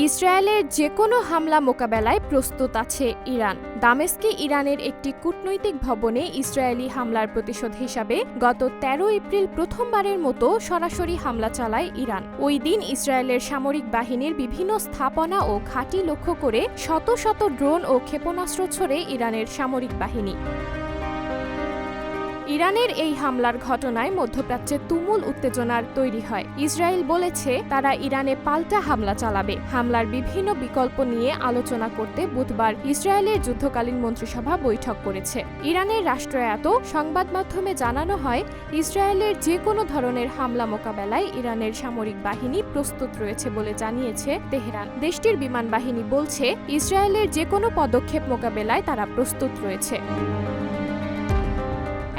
ইসরায়েলের যেকোনো হামলা মোকাবেলায় প্রস্তুত আছে ইরান। দামেস্কে ইরানের একটি কূটনৈতিক ভবনে ইসরায়েলি হামলার প্রতিশোধ হিসাবে গত ১৩ এপ্রিল প্রথমবারের মতো সরাসরি হামলা চালায় ইরান। ওই দিন ইসরায়েলের সামরিক বাহিনীর বিভিন্ন স্থাপনা ও ঘাঁটি লক্ষ্য করে শত শত ড্রোন ও ক্ষেপণাস্ত্র ছোড়ে ইরানের সামরিক বাহিনী। ইরানের এই হামলার ঘটনায় মধ্যপ্রাচ্যে তুমুল উত্তেজনার তৈরি হয়। ইসরায়েল বলেছে তারা ইরানে পাল্টা হামলা চালাবে। হামলার বিভিন্ন বিকল্প নিয়ে আলোচনা করতে বুধবার ইসরায়েলের যুদ্ধকালীন মন্ত্রিসভা বৈঠক করেছে। ইরানের রাষ্ট্রায়ত্ত সংবাদ মাধ্যমে জানানো হয়, ইসরায়েলের যে কোনো ধরনের হামলা মোকাবেলায় ইরানের সামরিক বাহিনী প্রস্তুত রয়েছে বলে জানিয়েছে তেহরান। দেশটির বিমান বাহিনী বলছে, ইসরায়েলের যে কোনো পদক্ষেপ মোকাবেলায় তারা প্রস্তুত রয়েছে।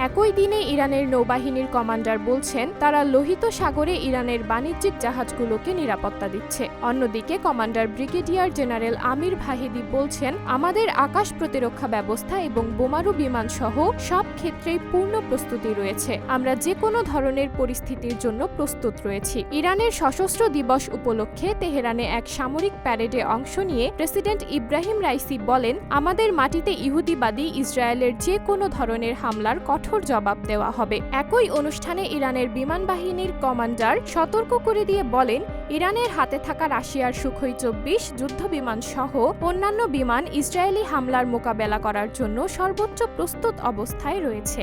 একই দিনে ইরানের নৌবাহিনীর কমান্ডার বলছেন, তারা লোহিত সাগরে ইরানের বাণিজ্যিক জাহাজগুলোকে নিরাপত্তা দিচ্ছে। অন্যদিকে কমান্ডার ব্রিগেডিয়ার জেনারেল আমির ভাহিদি বলছেন, আমাদের আকাশ প্রতিরক্ষা ব্যবস্থা এবং বোমারু বিমান সহ সব ক্ষেত্রেই পূর্ণ প্রস্তুতি রয়েছে। আমরা যে কোনো ধরনের পরিস্থিতির জন্য প্রস্তুত রয়েছি। ইরানের সশস্ত্র দিবস উপলক্ষে তেহরানে এক সামরিক প্যারেডে অংশ নিয়ে প্রেসিডেন্ট ইব্রাহিম রাইসি বলেন, আমাদের মাটিতে ইহুদিবাদী ইসরায়েলের যে কোনো ধরনের হামলার কঠোর জবাব দেওয়া হবে। একই অনুষ্ঠানে ইরানের বিমান বাহিনীর কমান্ডার সতর্ক করে দিয়ে বলেন, ইরানের হাতে থাকা রাশিয়ার সুখোই ২৪ যুদ্ধবিমান সহ অন্যান্য বিমান ইসরায়েলি হামলার মোকাবেলা করার জন্য সর্বোচ্চ প্রস্তুত অবস্থায় রয়েছে।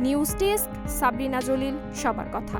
নিউজ ডেস্ক, সাবরিনা জলিল, সবার কথা।